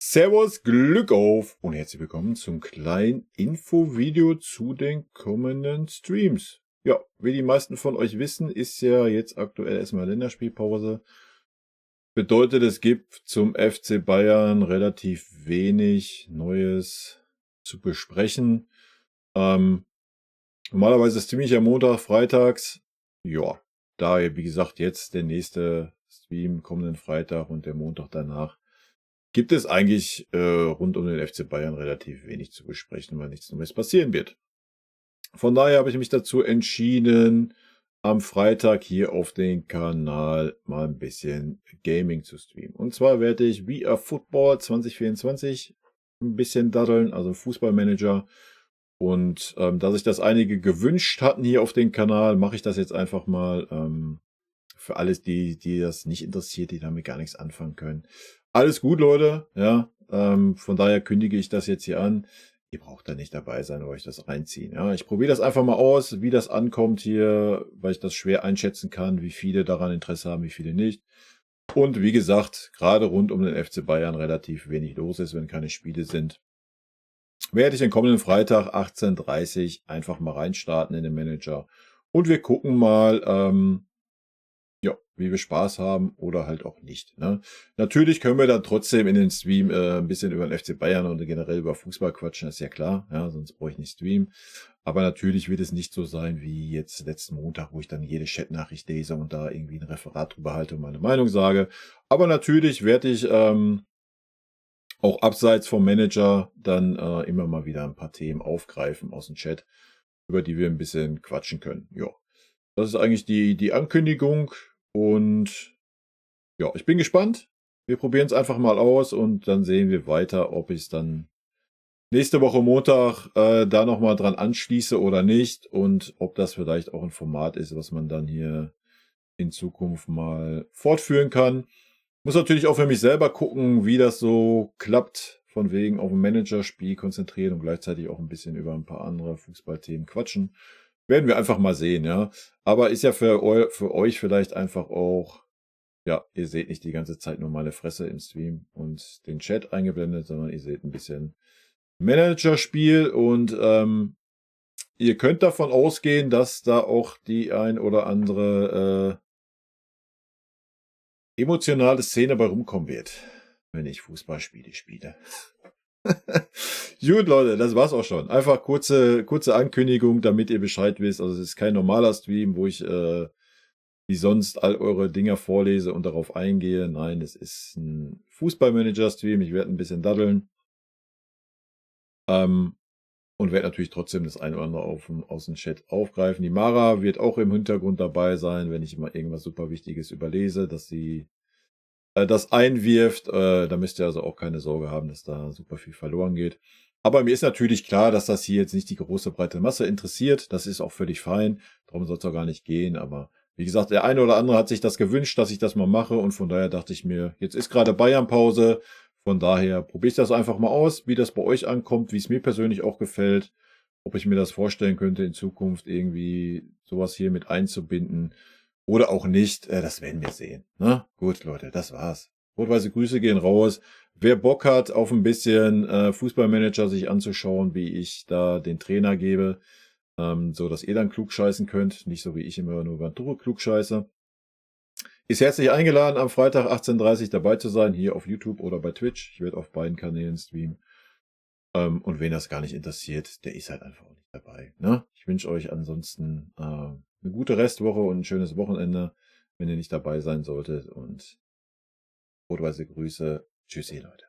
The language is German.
Servus, Glück auf und herzlich willkommen zum kleinen Infovideo zu den kommenden Streams. Ja, wie die meisten von euch wissen, ist ja jetzt aktuell erstmal Länderspielpause. Bedeutet, es gibt zum FC Bayern relativ wenig Neues zu besprechen. Normalerweise streame ich ja Montag, freitags. Ja, daher, wie gesagt, jetzt der nächste Stream kommenden Freitag und der Montag danach. Gibt es eigentlich rund um den FC Bayern relativ wenig zu besprechen, weil nichts Neues passieren wird. Von daher habe ich mich dazu entschieden, am Freitag hier auf den Kanal mal ein bisschen Gaming zu streamen. Und zwar werde ich We Are Football 2024 ein bisschen daddeln, also Fußballmanager. Und da sich das einige gewünscht hatten hier auf den Kanal, mache ich das jetzt einfach mal für alles, die das nicht interessiert, die damit gar nichts anfangen können. Alles gut, Leute. Ja, von daher kündige ich das jetzt hier an. Ihr braucht da nicht dabei sein oder euch das reinziehen. Ja, ich probiere das einfach mal aus, wie das ankommt hier, weil ich das schwer einschätzen kann, wie viele daran Interesse haben, wie viele nicht. Und wie gesagt, gerade rund um den FC Bayern relativ wenig los ist, wenn keine Spiele sind, werde ich den kommenden Freitag 18:30 einfach mal reinstarten in den Manager. Und wir gucken mal, ja, wie wir Spaß haben oder halt auch nicht. Ne? Natürlich können wir dann trotzdem in den Stream ein bisschen über den FC Bayern und generell über Fußball quatschen, ist ja klar. Ja, sonst brauche ich nicht streamen. Aber natürlich wird es nicht so sein wie jetzt letzten Montag, wo ich dann jede Chatnachricht lese und da irgendwie ein Referat drüber halte und meine Meinung sage. Aber natürlich werde ich auch abseits vom Manager dann immer mal wieder ein paar Themen aufgreifen aus dem Chat, über die wir ein bisschen quatschen können. Ja, das ist eigentlich die Ankündigung. Und ja, ich bin gespannt. Wir probieren es einfach mal aus und dann sehen wir weiter, ob ich es dann nächste Woche Montag da nochmal dran anschließe oder nicht und ob das vielleicht auch ein Format ist, was man dann hier in Zukunft mal fortführen kann. Muss natürlich auch für mich selber gucken, wie das so klappt, von wegen auf ein Managerspiel konzentrieren und gleichzeitig auch ein bisschen über ein paar andere Fußballthemen quatschen. Werden wir einfach mal sehen, ja. Aber ist ja für euch vielleicht einfach auch, ja, ihr seht nicht die ganze Zeit nur meine Fresse im Stream und den Chat eingeblendet, sondern ihr seht ein bisschen Managerspiel und ihr könnt davon ausgehen, dass da auch die ein oder andere emotionale Szene bei rumkommen wird, wenn ich Fußballspiele spiele. Gut, Leute, das war's auch schon. Einfach kurze Ankündigung, damit ihr Bescheid wisst. Also es ist kein normaler Stream, wo ich wie sonst all eure Dinger vorlese und darauf eingehe. Nein, es ist ein Fußballmanager-Stream. Ich werde ein bisschen daddeln. Und werde natürlich trotzdem das eine oder andere aus dem Chat aufgreifen. Die Mara wird auch im Hintergrund dabei sein, wenn ich mal irgendwas super Wichtiges überlese, dass sie das einwirft. Da müsst ihr also auch keine Sorge haben, dass da super viel verloren geht. Aber mir ist natürlich klar, dass das hier jetzt nicht die große breite Masse interessiert. Das ist auch völlig fein. Darum soll es auch gar nicht gehen. Aber wie gesagt, der eine oder andere hat sich das gewünscht, dass ich das mal mache. Und von daher dachte ich mir, jetzt ist gerade Bayern-Pause. Von daher probiere ich das einfach mal aus, wie das bei euch ankommt, wie es mir persönlich auch gefällt. Ob ich mir das vorstellen könnte, in Zukunft irgendwie sowas hier mit einzubinden. Oder auch nicht, das werden wir sehen. Ne? Gut, Leute, das war's. Rot-weiße Grüße gehen raus. Wer Bock hat, auf ein bisschen Fußballmanager sich anzuschauen, wie ich da den Trainer gebe, so dass ihr dann klugscheißen könnt, nicht so wie ich immer nur über Tore klugscheiße, ist herzlich eingeladen, am Freitag 18:30 dabei zu sein, hier auf YouTube oder bei Twitch. Ich werde auf beiden Kanälen streamen. Und wen das gar nicht interessiert, der ist halt einfach auch nicht dabei. Ne? Ich wünsche euch ansonsten eine gute Restwoche und ein schönes Wochenende, wenn ihr nicht dabei sein solltet. Und rot-weiße Grüße. Tschüssi, Leute.